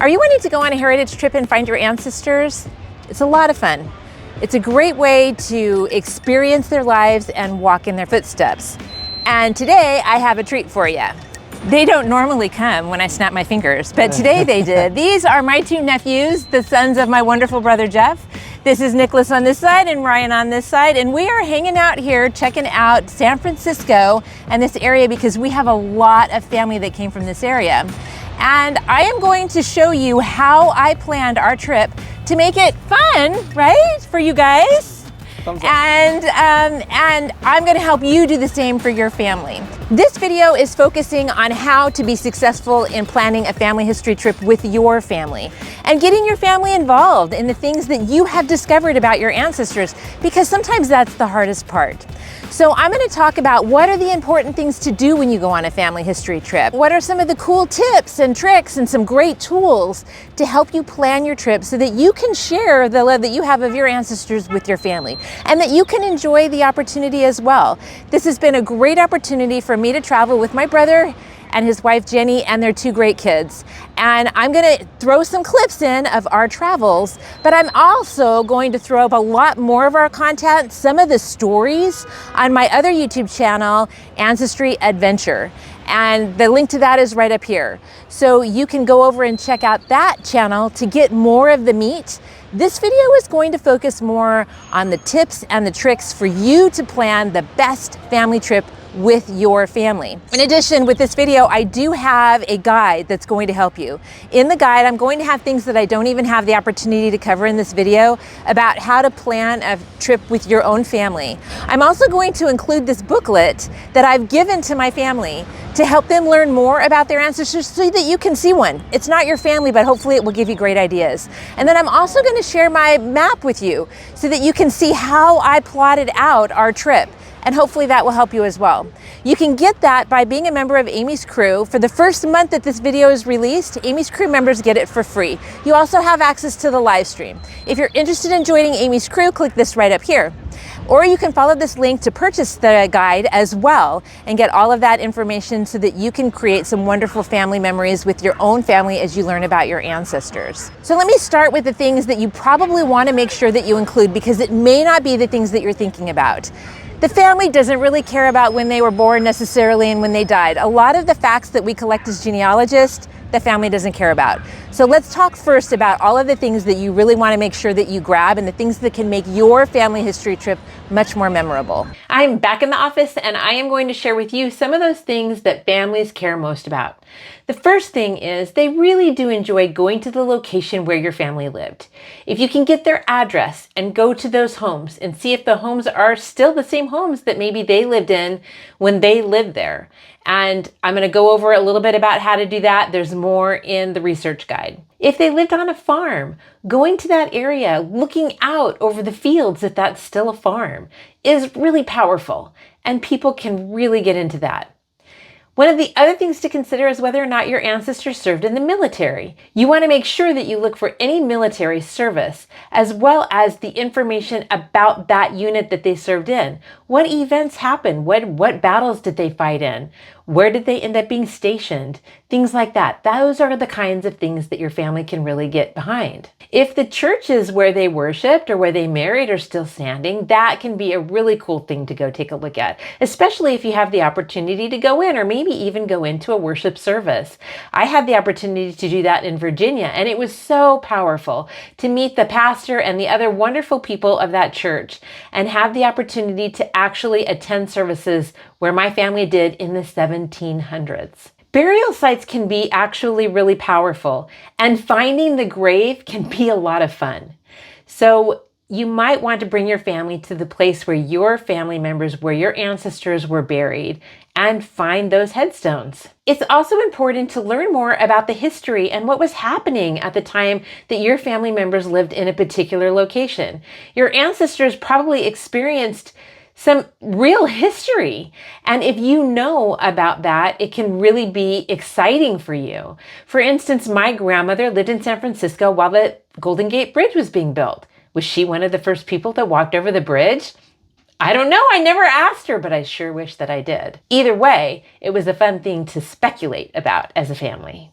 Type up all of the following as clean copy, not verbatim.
Are you wanting to go on a heritage trip and find your ancestors? It's a lot of fun. It's a great way to experience their lives and walk in their footsteps. And today I have a treat for you. They don't normally come when I snap my fingers, but today they did. These are my two nephews, the sons of my wonderful brother Jeff. This is Nicholas on this side and Ryan on this side, and we are hanging out here checking out San Francisco and this area because we have a lot of family that came from this area. And I am going to show you how I planned our trip to make it fun, right, for you guys. And I'm going to help you do the same for your family. This video is focusing on how to be successful in planning a family history trip with your family and getting your family involved in the things that you have discovered about your ancestors, because sometimes that's the hardest part. So I'm going to talk about what are the important things to do when you go on a family history trip. What are some of the cool tips and tricks and some great tools to help you plan your trip so that you can share the love that you have of your ancestors with your family and that you can enjoy the opportunity as well. This has been a great opportunity for me to travel with my brother and his wife Jenny and their two great kids. And I'm gonna throw some clips in of our travels, but I'm also going to throw up a lot more of our content, some of the stories on my other YouTube channel, Ancestry Adventure. And the link to that is right up here. So you can go over and check out that channel to get more of the meat. This video is going to focus more on the tips and the tricks for you to plan the best family trip with your family. In addition, with this video, I do have a guide that's going to help you. In the guide, I'm going to have things that I don't even have the opportunity to cover in this video about how to plan a trip with your own family. I'm also going to include this booklet that I've given to my family to help them learn more about their ancestors so that you can see one. It's not your family, but hopefully it will give you great ideas. And then I'm also going to share my map with you so that you can see how I plotted out our trip. And hopefully that will help you as well. You can get that by being a member of Aimee's crew. For the first month that this video is released, Aimee's crew members get it for free. You also have access to the live stream. If you're interested in joining Aimee's crew, click this right up here. Or you can follow this link to purchase the guide as well and get all of that information so that you can create some wonderful family memories with your own family as you learn about your ancestors. So let me start with the things that you probably want to make sure that you include, because it may not be the things that you're thinking about. The family doesn't really care about when they were born necessarily and when they died. A lot of the facts that we collect as genealogists, the family doesn't care about. So let's talk first about all of the things that you really want to make sure that you grab and the things that can make your family history trip much more memorable. I'm back in the office and I am going to share with you some of those things that families care most about. The first thing is they really do enjoy going to the location where your family lived. If you can get their address and go to those homes and see if the homes are still the same homes that maybe they lived in when they lived there. And I'm going to go over a little bit about how to do that. There's more in the research guide. If they lived on a farm, going to that area, looking out over the fields if that's still a farm, is really powerful, and people can really get into that. One of the other things to consider is whether or not your ancestors served in the military. You want to make sure that you look for any military service, as well as the information about that unit that they served in. What events happened? What battles did they fight in? Where did they end up being stationed? Things like that. Those are the kinds of things that your family can really get behind. If the churches where they worshiped or where they married are still standing, that can be a really cool thing to go take a look at, especially if you have the opportunity to go in or maybe even go into a worship service. I had the opportunity to do that in Virginia, and it was so powerful to meet the pastor and the other wonderful people of that church and have the opportunity to actually attend services where my family did in the 1700s. Burial sites can be actually really powerful, and finding the grave can be a lot of fun. So you might want to bring your family to the place where your family members, where your ancestors were buried, and find those headstones. It's also important to learn more about the history and what was happening at the time that your family members lived in a particular location. Your ancestors probably experienced some real history. And if you know about that, it can really be exciting for you. For instance, my grandmother lived in San Francisco while the Golden Gate Bridge was being built. Was she one of the first people that walked over the bridge? I don't know. I never asked her, but I sure wish that I did. Either way, it was a fun thing to speculate about as a family.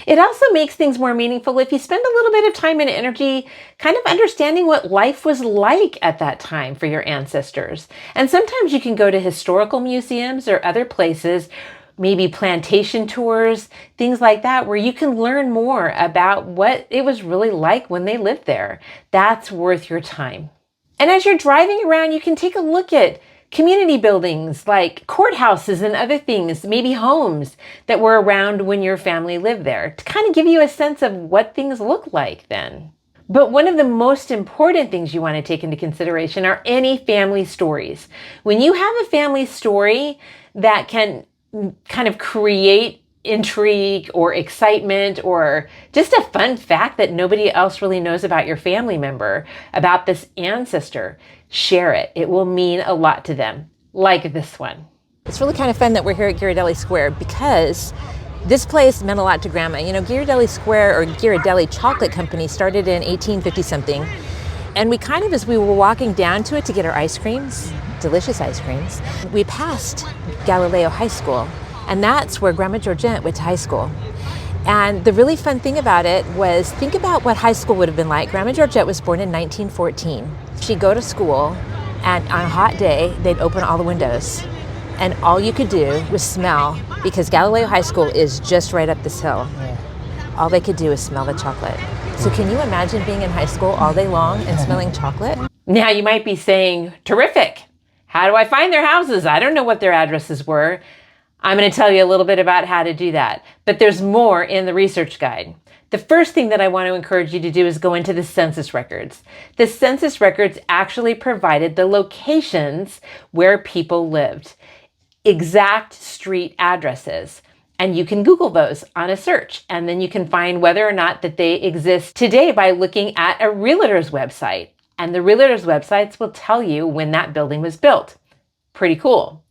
It also makes things more meaningful if you spend a little bit of time and energy kind of understanding what life was like at that time for your ancestors. And sometimes you can go to historical museums or other places, maybe plantation tours, things like that, where you can learn more about what it was really like when they lived there. That's worth your time. And as you're driving around, you can take a look at community buildings like courthouses and other things, maybe homes that were around when your family lived there, to kind of give you a sense of what things look like then. But one of the most important things you want to take into consideration are any family stories. When you have a family story that can kind of create intrigue or excitement or just a fun fact that nobody else really knows about your family member, about this ancestor, share it. It will mean a lot to them, like this one. It's really kind of fun that we're here at Ghirardelli Square because this place meant a lot to Grandma. You know, Ghirardelli Square, or Ghirardelli Chocolate Company, started in 1850 something. And we kind of, as we were walking down to it to get our ice creams, delicious ice creams, we passed Galileo High School. And that's where Grandma Georgette went to high school. And the really fun thing about it was, think about what high school would have been like. Grandma Georgette was born in 1914. She'd go to school, and on a hot day, they'd open all the windows. And all you could do was smell, because Galileo High School is just right up this hill. All they could do is smell the chocolate. So can you imagine being in high school all day long and smelling chocolate? Now you might be saying, terrific. How do I find their houses? I don't know what their addresses were. I'm going to tell you a little bit about how to do that, but there's more in the research guide. The first thing that I want to encourage you to do is go into the census records. The census records actually provided the locations where people lived, exact street addresses, and you can Google those on a search, and then you can find whether or not that they exist today by looking at a realtor's website, and the realtor's websites will tell you when that building was built. Pretty cool.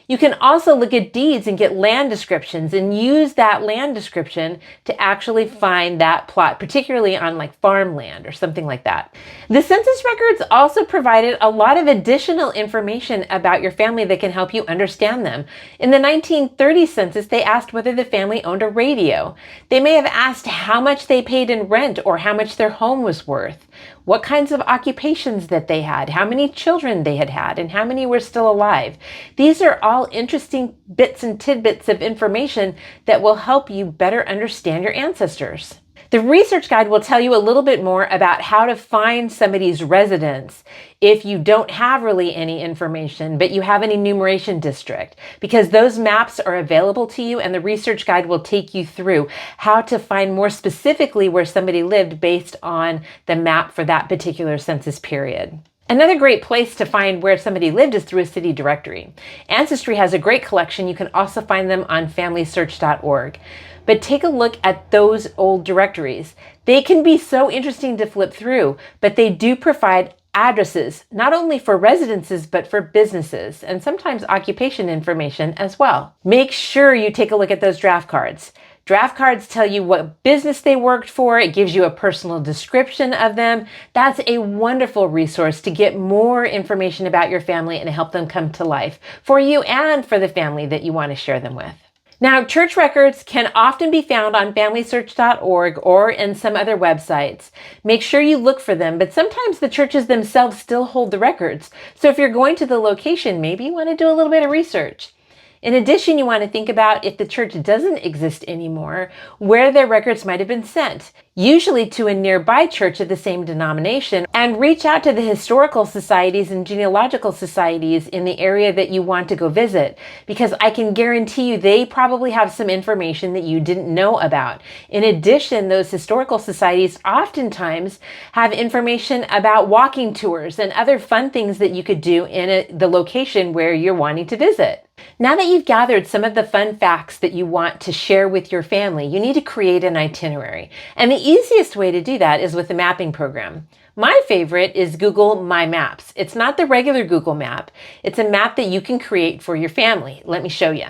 You can also look at deeds and get land descriptions and use that land description to actually find that plot, particularly on like farmland or something like that. The census records also provided a lot of additional information about your family that can help you understand them. In the 1930 census, they asked whether the family owned a radio. They may have asked how much they paid in rent or how much their home was worth, what kinds of occupations that they had, how many children they had had, and how many were still alive. These are all interesting bits and tidbits of information that will help you better understand your ancestors. The research guide will tell you a little bit more about how to find somebody's residence if you don't have really any information, but you have an enumeration district, because those maps are available to you, and the research guide will take you through how to find more specifically where somebody lived based on the map for that particular census period. Another great place to find where somebody lived is through a city directory. Ancestry has a great collection. You can also find them on FamilySearch.org. But take a look at those old directories. They can be so interesting to flip through, but they do provide addresses, not only for residences, but for businesses, and sometimes occupation information as well. Make sure you take a look at those draft cards. Draft cards tell you what business they worked for. It gives you a personal description of them. That's a wonderful resource to get more information about your family and help them come to life for you and for the family that you want to share them with. Now, church records can often be found on FamilySearch.org or in some other websites. Make sure you look for them, but sometimes the churches themselves still hold the records. So if you're going to the location, maybe you want to do a little bit of research. In addition, you want to think about, if the church doesn't exist anymore, where their records might have been sent, usually to a nearby church of the same denomination, and reach out to the historical societies and genealogical societies in the area that you want to go visit, because I can guarantee you they probably have some information that you didn't know about. In addition, those historical societies oftentimes have information about walking tours and other fun things that you could do in the location where you're wanting to visit. Now that you've gathered some of the fun facts that you want to share with your family, you need to create an itinerary. And the easiest way to do that is with a mapping program. My favorite is Google My Maps. It's not the regular Google map. It's a map that you can create for your family. Let me show you.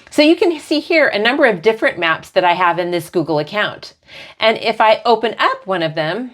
So you can see here a number of different maps that I have in this Google account. And if I open up one of them,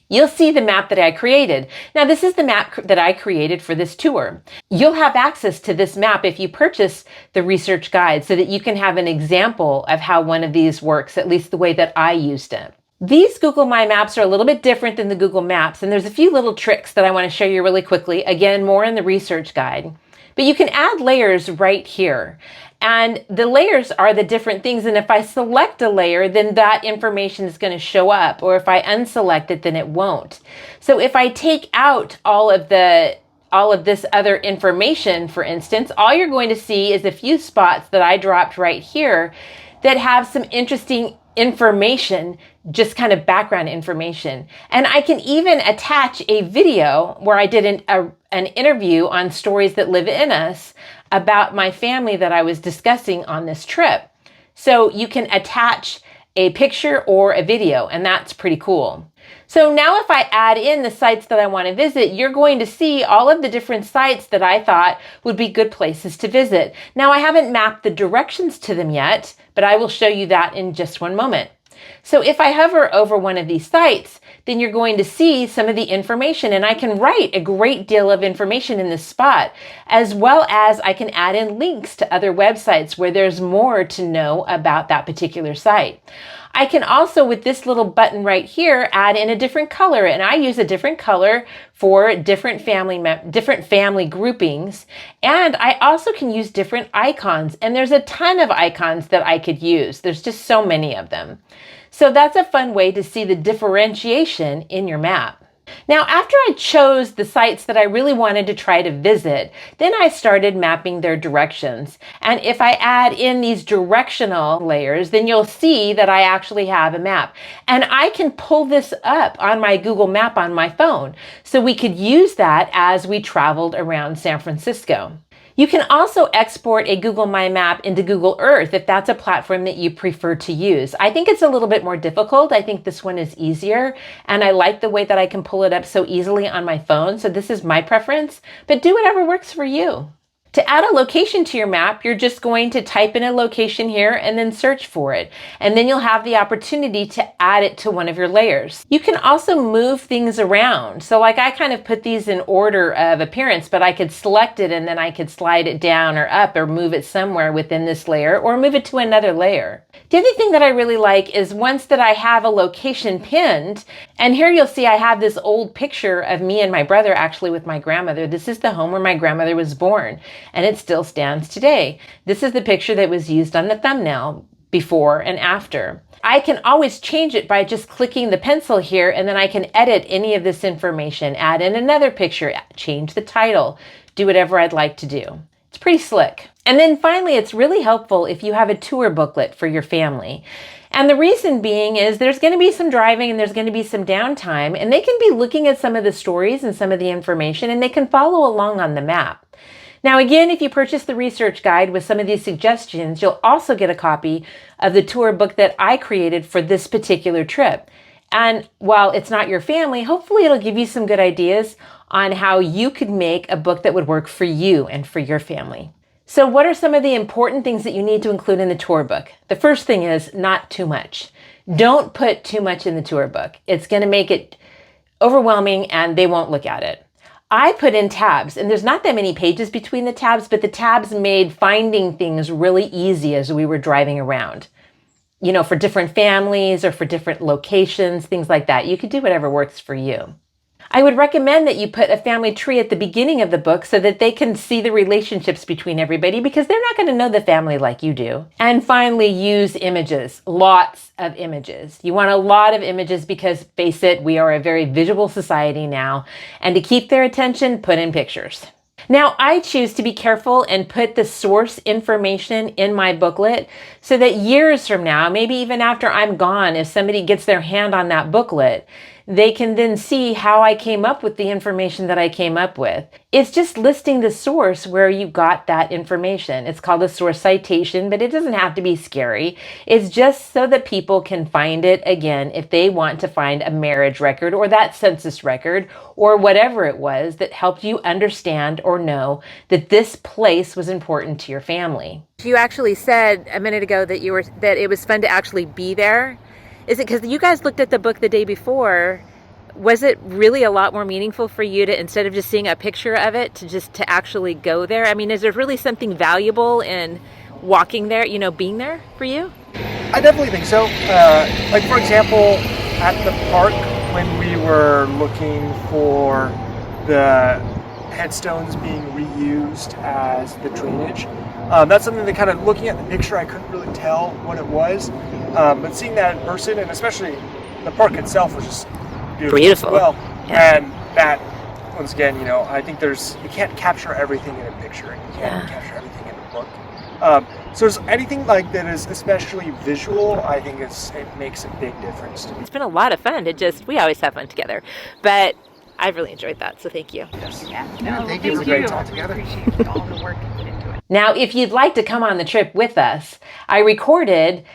you'll see the map that I created. Now, this is the map that I created for this tour. You'll have access to this map if you purchase the research guide so that you can have an example of how one of these works, at least the way that I used it. These Google My Maps are a little bit different than the Google Maps, and there's a few little tricks that I want to show you really quickly. Again, more in the research guide. But you can add layers right here. And the layers are the different things. And if I select a layer, then that information is going to show up. Or if I unselect it, then it won't. So if I take out all of this other information, for instance, all you're going to see is a few spots that I dropped right here that have some interesting information, just kind of background information. And I can even attach a video where I did an interview on Stories That Live in Us about my family that I was discussing on this trip. So you can attach a picture or a video, and that's pretty cool. So now if I add in the sites that I want to visit, you're going to see all of the different sites that I thought would be good places to visit. Now, I haven't mapped the directions to them yet, but I will show you that in just one moment. So if I hover over one of these sites, then you're going to see some of the information, and I can write a great deal of information in this spot, as well as I can add in links to other websites where there's more to know about that particular site. I can also, with this little button right here, add in a different color, and I use a different color for different family groupings. And I also can use different icons, and there's a ton of icons that I could use. There's just so many of them. So that's a fun way to see the differentiation in your map. Now, after I chose the sites that I really wanted to try to visit, then I started mapping their directions. And if I add in these directional layers, then you'll see that I actually have a map. And I can pull this up on my Google Map on my phone. So we could use that as we traveled around San Francisco. You can also export a Google My Map into Google Earth if that's a platform that you prefer to use. I think it's a little bit more difficult. I think this one is easier, and I like the way that I can pull it up so easily on my phone. So this is my preference, but do whatever works for you. To add a location to your map, you're just going to type in a location here and then search for it. And then you'll have the opportunity to add it to one of your layers. You can also move things around. So like I kind of put these in order of appearance, but I could select it and then I could slide it down or up or move it somewhere within this layer or move it to another layer. The other thing that I really like is once that I have a location pinned, and here you'll see I have this old picture of me and my brother actually with my grandmother. This is the home where my grandmother was born, and it still stands today. This is the picture that was used on the thumbnail before and after. I can always change it by just clicking the pencil here, and then I can edit any of this information, add in another picture, change the title, do whatever I'd like to do. It's pretty slick. And then finally, it's really helpful if you have a tour booklet for your family. And the reason being is there's going to be some driving and there's going to be some downtime, and they can be looking at some of the stories and some of the information, and they can follow along on the map. Now, again, if you purchase the research guide with some of these suggestions, you'll also get a copy of the tour book that I created for this particular trip. And while it's not your family, hopefully it'll give you some good ideas on how you could make a book that would work for you and for your family. So what are some of the important things that you need to include in the tour book? The first thing is not too much. Don't put too much in the tour book. It's going to make it overwhelming and they won't look at it. I put in tabs, and there's not that many pages between the tabs, but the tabs made finding things really easy as we were driving around. You know, for different families or for different locations, things like that. You could do whatever works for you. I would recommend that you put a family tree at the beginning of the book so that they can see the relationships between everybody, because they're not going to know the family like you do. And finally, use images, lots of images. You want a lot of images because, face it, we are a very visual society now. And to keep their attention, put in pictures. Now, I choose to be careful and put the source information in my booklet so that years from now, maybe even after I'm gone, if somebody gets their hand on that booklet, they can then see how I came up with the information that I came up with. It's just listing the source where you got that information. It's called a source citation, but it doesn't have to be scary. It's just so that people can find it again if they want to find a marriage record or that census record or whatever it was that helped you understand or know that this place was important to your family. You actually said a minute ago that it was fun to actually be there. Is it because you guys looked at the book the day before? was it really a lot more meaningful for you to, instead of just seeing a picture of it, to actually go there? I mean, is there really something valuable in walking there, you know, being there for you? I definitely think so. Like for example, at the park when we were looking for the headstones being reused as the drainage, that's something that kind of looking at the picture I couldn't really tell what it was, but seeing that in person, and especially the park itself was just beautiful. As well. Yeah. And that, once again, you know, I think you can't capture everything in a picture, and you can't capture everything in a book. So anything like that is especially visual, I think it makes a big difference to me. It's been a lot of fun. We always have fun together, but I've really enjoyed that, so thank you. Yes. Yeah, Thank you for a great time together. We appreciate all the work you put into it. Now, if you'd like to come on the trip with us, I recorded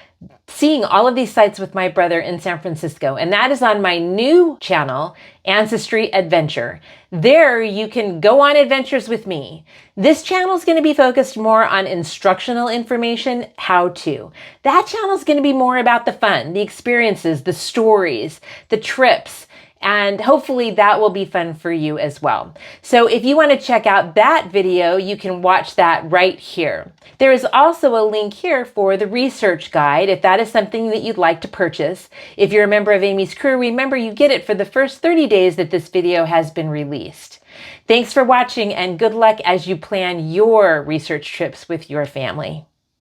seeing all of these sites with my brother in San Francisco, and that is on my new channel, Ancestry Adventure. There you can go on adventures with me. This channel is going to be focused more on instructional information, how to. That channel is going to be more about the fun, the experiences, the stories, the trips, and hopefully that will be fun for you as well. So if you want to check out that video, you can watch that right here. There is also a link here for the research guide if that is something that you'd like to purchase. If you're a member of Aimee's crew, remember you get it for the first 30 days that this video has been released. Thanks for watching, and good luck as you plan your research trips with your family.